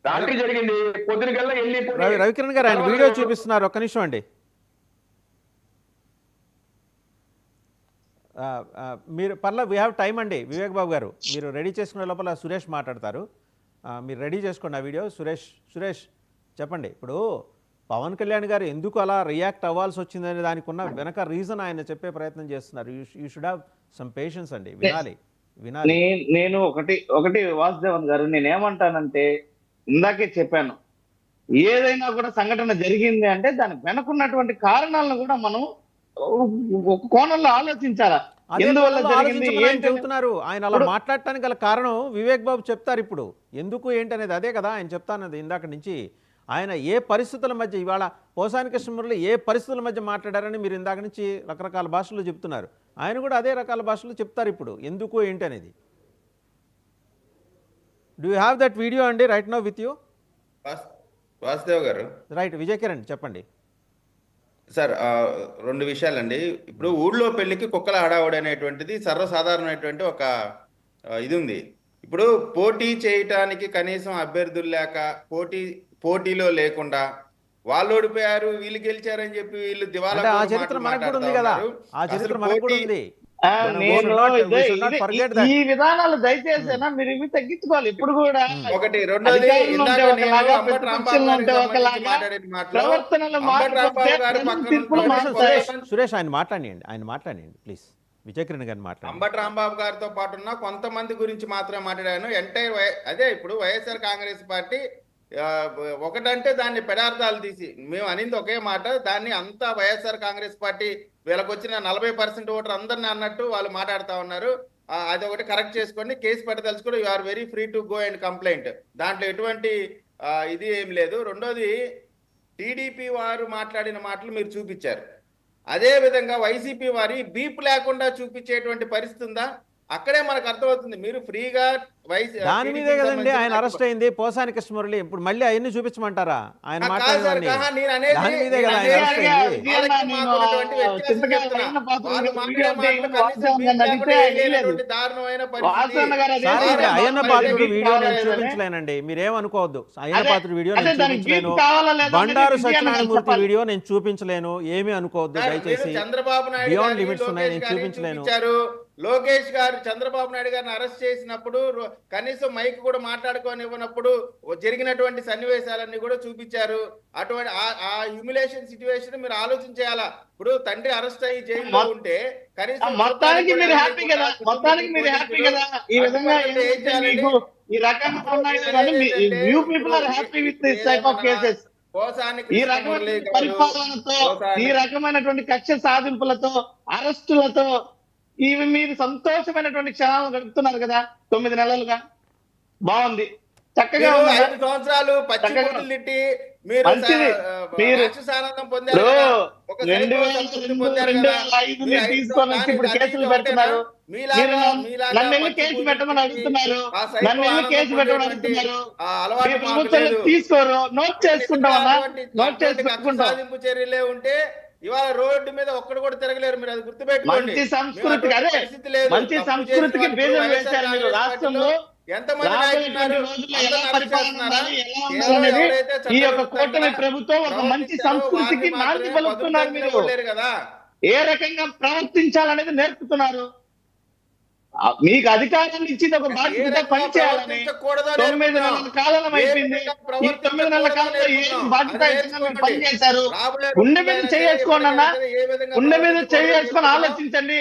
రాత్రి జరిగింది, పొద్దున కల్లా రవికిరణ్ గారు ఆయన వీడియో చూపిస్తున్నారు, ఒక్క నిమిషం అండి. మీరు పర్లా వీ హ్యావ్ టైం అండి. వివేక్ బాబు గారు మీరు రెడీ చేసుకునే లోపల సురేష్ మాట్లాడతారు. మీరు రెడీ చేసుకోండి ఆ వీడియో. సురేష్ చెప్పండి. ఇప్పుడు పవన్ కళ్యాణ్ గారు ఎందుకు అలా రియాక్ట్ అవ్వాల్సి వచ్చిందనే దానికి ఉన్న వెనక రీజన్ ఆయన చెప్పే ప్రయత్నం చేస్తున్నారు. You should have some patience అండి. వినాలి. నేను ఒకటి వాసుదేవన్ గారు, నేనేమంటానంటే ఇందాకే చెప్పాను, ఏదైనా కూడా సంఘటన జరిగింది అంటే దానికి వెనకున్నటువంటి కారణాలను కూడా మనం ఒక కోణంలో ఆలోచించాలా. ఎందువల్ల జరిగింది చెబుతున్నారు ఆయన అలా మాట్లాడటానికి గల కారణం వివేక్ బాబు చెప్తారు ఇప్పుడు. ఎందుకు ఏంటనేది అదే కదా ఆయన చెప్తానది ఇందాక నుంచి. ఆయన ఏ పరిస్థితుల మధ్య, ఇవాళ పోసాని కృష్ణమురళి ఏ పరిస్థితుల మధ్య మాట్లాడారని మీరు ఇందాక నుంచి రకరకాల భాషల్లో చెప్తున్నారు. ఆయన కూడా అదే రకాల భాషలో చెప్తారు ఇప్పుడు ఎందుకు ఏంటి అనేది. Do you have that video అండి right now with you? Vasudev గారు. రైట్, విజయ్ కిరణ్ చెప్పండి సార్. రెండు విషయాలండి. ఇప్పుడు ఊళ్ళో పెళ్లికి కుక్కల హడావుడి అనేటువంటిది సర్వసాధారణమైనటువంటి ఒక ఇది ఉంది. ఇప్పుడు పోటీ చేయటానికి కనీసం అభ్యర్థులు లేక, పోటీలో లేకుండా వాళ్ళు ఓడిపోయారు వీళ్ళు గెలిచారని చెప్పి వీళ్ళు దివాలా ఈ విధానాలు దయచేసి మీరు ఇవి తగ్గించుకోవాలి. ఇప్పుడు కూడా ఒకటి. రెండోది, సురేష్ ఆయన మాట్లాడండి ప్లీజ్. విజయకిరణ్ గారిని మాట్లాడండి. అంబటి రాంబాబు గారితో పాటు ఉన్న కొంతమంది గురించి మాత్రమే మాట్లాడాను. ఎంటైర్ అదే ఇప్పుడు వైఎస్ఆర్ కాంగ్రెస్ పార్టీ ఒకటంటే దాన్ని పెడార్థాలు తీసి మేము అనింది ఒకే మాట, దాన్ని అంతా వైఎస్ఆర్ కాంగ్రెస్ పార్టీ వీళ్ళకి వచ్చిన 40% ఓటర్ అందరిని అన్నట్టు వాళ్ళు మాట్లాడుతూ ఉన్నారు. అది ఒకటి కరెక్ట్ చేసుకోండి. కేసు పెట్టదలుచుకోండి. You are very free to go and complaint. దాంట్లో ఎటువంటి ఇది ఏం లేదు. రెండోది, టీడీపీ వారు మాట్లాడిన మాటలు మీరు చూపించారు. అదే విధంగా వైసీపీ వారి బీప్ లేకుండా చూపించేటువంటి పరిస్థితి ఉందా? అక్కడే మనకు అర్థమవుతుంది. మీరు ఫ్రీగా దాని మీదే కదండి ఆయన అరెస్ట్ అయింది పోసాని కృష్ణమురళి. ఇప్పుడు మళ్ళీ అవన్నీ చూపించమంటారా? ఆయన మాట్లాడారు అయ్యన్న పాత్రుడు వీడియో నేను చూపించలేనండి, మీరేమనుకోవద్దు. అయ్యన్న పాత్రుడు వీడియో నేను చూపించలేను, బండారు సత్యనారాయణమూర్తి వీడియో నేను చూపించలేను, ఏమీ అనుకోవద్దు దయచేసి. చంద్రబాబు బియాండ్ లిమిట్స్ ఉన్నాయి, నేను చూపించలేను. లోకేష్ గారు చంద్రబాబు నాయుడు గారిని అరెస్ట్ చేసినప్పుడు కనీసం మైక్ కూడా మాట్లాడుకోనివ్వనప్పుడు జరిగినటువంటి సన్నివేశాలన్నీ కూడా చూపించారు. అటువంటి ఆ హ్యూమిలేషన్ సిచ్యువేషన్ మీరు ఆలోచించేయాలా. ఇప్పుడు తండ్రి అరెస్ట్ అయ్యి జైల్లో ఉంటే కనీసం మొత్తానికి మీరు హ్యాపీ కదా, మొత్తానికి మీరు హ్యాపీ కదా. ఈ విధంగా ఈ రకంగా you people are happy with this type of cases. ఈ రకమైన పరిపాలనతో, ఈ రకమైనటువంటి కక్ష సాధింపులతో, అరెస్టులతో ఇవి మీరు సంతోషమైనటువంటి క్షణాలు గడుపుతున్నారు కదా 9 నెలలుగా. బాగుంది, చక్కగా 5 సంవత్సరాలు పచ్చిటి మీరు ఇప్పుడు కేసులు పెడుతున్నారు. నన్ను వెళ్ళి కేసు పెట్టమని అడుగుతున్నారు, నన్ను వెళ్ళి కేసు పెట్టమని అడుగుతున్నారు. తీసుకోరు, నోట్ చేసుకుంటామన్నా, నోట్ చేసి పెట్టుకుంటాం. చర్యలే ఉంటే ఇవాళ రోడ్డు మీద ఒక్కడు కూడా తిరగలేరు. మీరు అది గుర్తుపెట్టుకోండి. మంచి సంస్కృతికి, అదే మంచి సంస్కృతికి బీజం వేశారు మీరు రాష్ట్రంలో. ఈ యొక్క కూటమి ప్రభుత్వం ఒక మంచి సంస్కృతికి నాంది పలుకుతున్నారు. మీరు ఏ రకంగా ప్రవర్తించాలనేది నేర్పుతున్నారు. మీకు అధికారాన్ని ఇచ్చింది ఒక బాధ్యత పని చేయాలని. 9 నెలల కాలం అయిపోయింది. ఈ 9 నెలల కాలంలో ఏం బాధ్యత పని చేశారు? గుండె మీద చేసుకోండి అన్న, గుండె మీద చేసుకొని ఆలోచించండి.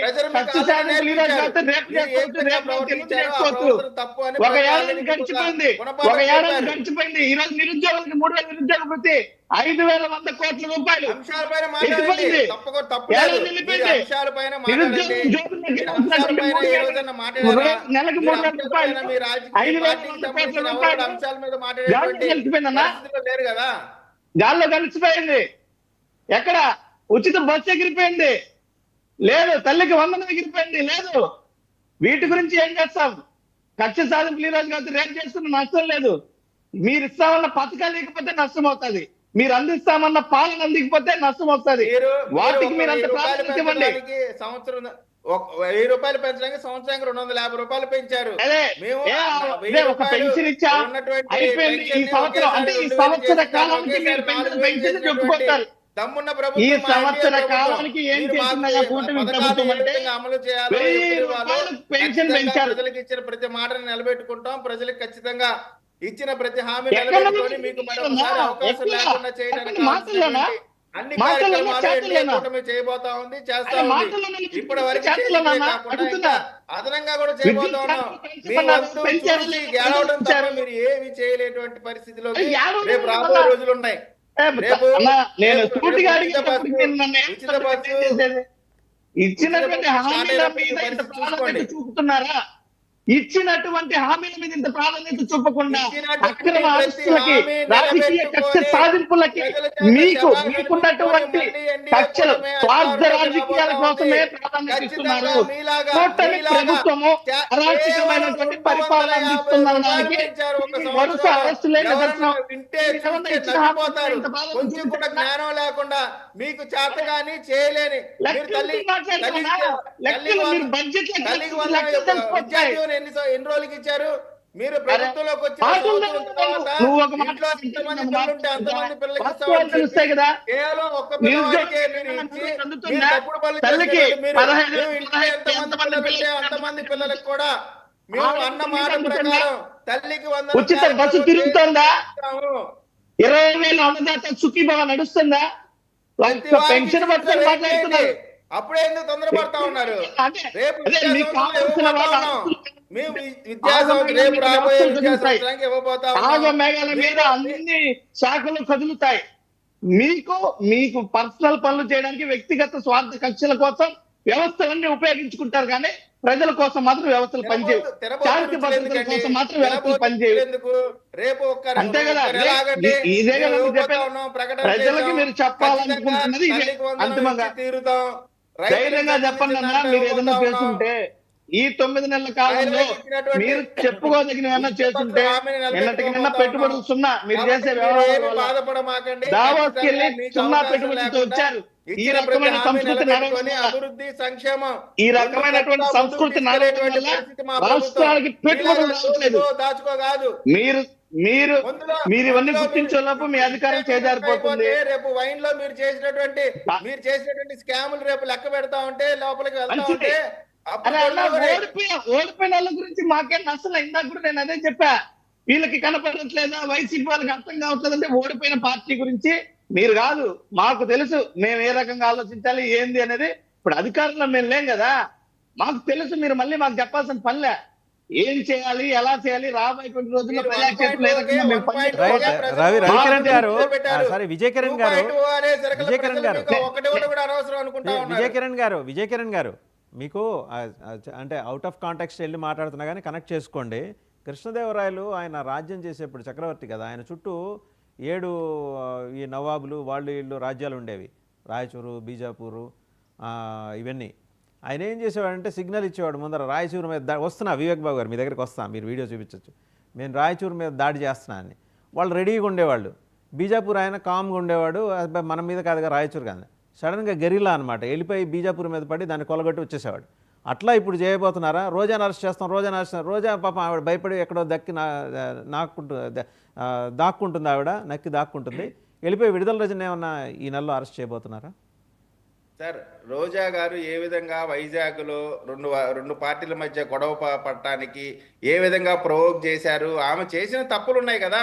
ఒక ఏడాది గడిచిపోయింది, ఒక ఏడాది గడిచిపోయింది. ఈ రోజు నిరుద్యోగులకి 3000 నిరుద్యోగ వృత్తి, 5,100 కోట్ల రూపాయలు ఎత్తిపోయింది. నెలకు 3,000 రూపాయలు, 5,100 కోట్ల రూపాయలు గాల్లో కలిసిపోయింది. ఎక్కడ ఉచిత బస్సు ఎగిరిపోయింది లేదు, తల్లికి వందనం ఎగిరిపోయింది లేదు. వీటి గురించి ఏం చేస్తాం? కక్ష సాధింపులు ఈ రోజు కాదు, రేపు చేస్తున్న నష్టం లేదు. మీరు ఇస్తామన్న పథకాలు లేకపోతే నష్టం అవుతుంది, మీరు అందిస్తామన్న పాలన అందికపోతే నష్టం వస్తుంది. వాటికి మీరు అంత ప్రాధాన్యత ఇవ్వండి. ₹1000 పెంచడానికి సంవత్సరానికి ₹250 పెంచారు. అదే మేము ఏ ₹1000 ఒక పెన్షన్ ఇచ్చా ఉన్నటువంటి అయిపోయింది. ఈ పెన్షన్ని సంవత్సరం అంటే ఈ 2000 సంవత్సర చేస్తాం, కాలానికి ఒకేసారి మీరు పెన్షన్ 4000 పెంచింది చేసినటువంటి చెప్పుకుంటారు. దమ్మున్న ఈ ప్రభుత్వం మా సంవత్సర ఎన్డీఏ ప్రభుత్వం. కాలానికి ఏం మీరు మాకు చేసిందయ్యా కూటమి పథకాలు ప్రభుత్వం ఏ అంటే విధంగా అమలు చేయాలో ₹1000 ఎప్పుడు ఇవ్వాలో పెన్షన్ ఖచ్చితంగా పెంచారు. ప్రజలకు ఇచ్చిన ప్రతి మాటను నిలబెట్టుకుంటాం. ప్రజలకు ఖచ్చితంగా ఇచ్చిన ప్రతి హామీ ఎక్కడ నిలబెట్టుకొని మీకు మరొకసారి అవకాశం ఎక్కడ? లేకుండా చేయడానికి మాటల్లోనా? కావాల్సినటువంటి అన్ని మాటల్లోనా? కార్యక్రమాలు ఎన్డీఏ చేతల్లోనా? కూటమి చేయబోతా ఉంది, చేస్తా అరే ఉంది. మాటల్లోనా? ఇప్పటి వరకు చేతల్లోనా? చేసిందే కాకుండా అడుగుతున్నా. ఇంకా అదనంగా కూడా చేయబోతా ఉన్నాం. మీ వంతు పెంచారు, చూసి పెంచారు. గెలవడం తప్ప మీరు ఏమి చేయలేటువంటి పరిస్థితిలోకి అరే ఏడవడం రేపు వల్ల? రాబోయే రోజులు ఉన్నాయి. రేపు అన్నా, నేను రేపు సూటిగా ఉచిత అడిగినప్పుడు బస్సు, మీరు నన్ను ఏం ఉచిత బస్సు, చేసేది? ఇచ్చినటువంటి ఉచిత బస్సు హామీల స్టార్ట్ మీద ఇంత అయినప్పుడు ప్రాధాన్యత చూసుకోండి. చూపుతున్నారా? ఇచ్చినటువంటి హామీల మీద ఇంత ప్రాధాన్యత చూపకుండా ఇచ్చినటువంటి అక్రమ ప్రతి అరెస్టులకి హామీ రాజకీయ కక్ష నిలబెట్టుకొని సాధింపులకి ప్రజల చేత మీకున్నటువంటి మళ్ళీ ఎన్డీఏ కక్షలు కూటమి స్వార్థ అధికారంలోకి రాజకీయాల రాబోతా కోసమే ఉంది. ప్రాధాన్యత ఖచ్చితంగా ఇస్తున్నారు. మీలాగా కూటమి ప్రభుత్వము అరాచకమైనటువంటి పరిపాలన అందిస్తుందనడానికి వరుస అరెస్టులే నిదర్శనం. ఏమన్నా ఇచ్చిన హామీలు ఇంత ప్రాధాన్యత కొంచెం కూడా చూపించకుండా జ్ఞానం లేకుండా మీకు చేతగాని చేయలేని మీరు లెక్కలు తల్లి మాట్లాడుతున్నా? లెక్కలు మీరు బడ్జెట్ తల్లికి వందనం లెక్కలు తెలిసిపోతాయి. విద్యార్థులను ఎన్ని రోజులకి ఇచ్చారు? మీరు ప్రభుత్వంలోకి వచ్చిన మాటలు సంవత్సరం తర్వాత నువ్వు ఒక మాట ఇంట్లో ఎంతమంది పిల్లలు ఉంటే అంతమంది పిల్లలకి వాస్తవాలు ఇస్తామని తెలుస్తాయి కదా. కేవలం ఒక్క పిల్లవాడికే మీరు ఇచ్చి మీరు తప్పుడు పనులు తల్లికి చేసేటప్పుడు మీరు 15 మేము ఇంట్లో ఎంతమంది పిల్లలు ఉంటే అంతమంది పిల్లలకు కూడా మేము అన్న మాట ప్రకారం తల్లికి ఉచిత బస్సు తిరుగుతోందా? 20,000 అన్నదాత సుఖీభావ నడుస్తుందా? పెన్షన్ పట్టుకొని మాట్లాడుతున్నారు. అప్పుడే ఎందుకు తొందరపడతా ఉన్నారు? అంటే రేపు అదే మీకు కావాల్సిన ఇవ్వబోతా వాళ్ళ ఉన్నాం. మేము విద్యాసంవత్సరం రేపు రాబోయే విద్యాసంవత్సరానికి ఇవ్వబోతా ఆగ ఉన్నాం. మేఘాల మీద అన్ని శాఖలు కదులుతాయి. మీకు పర్సనల్ పనులు చేయడానికి వ్యక్తిగత స్వార్థ కక్షల కోసం వ్యవస్థలన్నీ ఉపయోగించుకుంటారు కానీ ప్రజల కోసం మాత్రం వ్యవస్థలు పనిచేయవు. శాంతి భద్రతల కోసం మాత్రం వ్యవస్థలు పనిచేయవు. ఎందుకు? రేపు అంతే కదా. ఇదే కదా మీరు చెప్పేది. ప్రజలకి మీరు చెప్పాలనుకుంటున్నది ఇదే. అంతిమంగా తీరుతాం. ధైర్యంగా చెప్పండి అన్నా. మీరు ఏదైనా చేస్తుంటే ఈ 9 నెలల కాలంలో మీరు చెప్పుకోదగిన చేస్తుంటే నిన్నటికి నిన్న పెట్టుబడులు సున్నా. మీరు చేసే వ్యవహారాల వల్ల బాధపడమాకండి. దావోస్కి వెళ్ళి సున్నా పెట్టుబడులతో వచ్చారు. ఈ రకమైన సంస్కృతి నడవడం అభివృద్ధి సంక్షేమం ఈ రకమైనటువంటి సంస్కృతి నడవడం వల్ల రాష్ట్రాలకి పెట్టుబడులు రావట్లేదు. దాచుకోగాదు. మీరు ఇవన్నీ గుర్తించేలోపు మీ అధికారం చేజారిపోతుంది. రేపు వైన్ లో మీరు చేసినటువంటి స్కాములు రేపు లెక్క పెడతా ఉంటే లోపలికి వెళ్తా ఉంటే ఓడిపోయిన వాళ్ళ గురించి మాకేం అసలు ఇందాక కూడా నేను అదే చెప్పా. వీళ్ళకి కనపడట్లేదా, వైసీపీ వాళ్ళకి అర్థం కావట్లేదు అంటే ఓడిపోయిన పార్టీ గురించి మీరు కాదు, మాకు తెలుసు మేము ఏ రకంగా ఆలోచించాలి ఏంది అనేది. ఇప్పుడు అధికారంలో మేము లేం కదా, మాకు తెలుసు. మీరు మళ్ళీ మాకు చెప్పాల్సిన పనిలే. ఏం చేయాలి, ఎలా చేయాలి, రాబోయేటువంటి రోజుల్లో ప్రజాక్షేత్రంలో ఏ రకంగా మేము రవికిరణ్ గారు సారీ విజయకిరణ్ గారు మీకు అంటే అవుట్ ఆఫ్ కాంటాక్స్ట్ వెళ్ళి మాట్లాడుతున్నా కానీ కనెక్ట్ చేసుకోండి. కృష్ణదేవరాయలు ఆయన రాజ్యం చేసేప్పుడు చక్రవర్తి కదా, ఆయన చుట్టూ 7 ఈ నవాబులు వాళ్ళు వీళ్ళు రాజ్యాలు ఉండేవి. రాయచూరు, బీజాపూరు ఇవన్నీ. ఆయన ఏం చేసేవాడంటే సిగ్నల్ ఇచ్చేవాడు ముందర రాయచూరు మీద వస్తున్నా వివేక్ బాబు గారు మీ దగ్గరికి వస్తా, మీరు వీడియో చూపించవచ్చు. నేను రాయచూరు మీద దాడి చేస్తున్నా అని వాళ్ళు రెడీగా ఉండేవాళ్ళు. బీజాపూర్ ఆయన కామ్గా ఉండేవాడు, మన మీద కాదుగా రాయచూరు కాదు. సడన్గా గెరిలా అనమాట వెళ్ళిపోయి బీజాపూర్ మీద పడి దాన్ని కొలగొట్టి వచ్చేసేవాడు. అట్లా ఇప్పుడు చేయబోతున్నారా? రోజాను అరెస్ట్ చేస్తాం, రోజా పాపం ఆవిడ భయపడి ఎక్కడో దాక్కుంటుంది, ఆవిడ నక్కి దాక్కుంటుంది. వెళ్ళిపోయి విడుదల రోజున ఏమన్నా ఈ నెలలో అరెస్ట్ చేయబోతున్నారా? సార్, రోజా గారు ఏ విధంగా వైజాగ్ లో రెండు పార్టీల మధ్య గొడవ పడటానికి ఏ విధంగా ప్రవోక్ చేశారు? ఆమె చేసిన తప్పులు ఉన్నాయి కదా.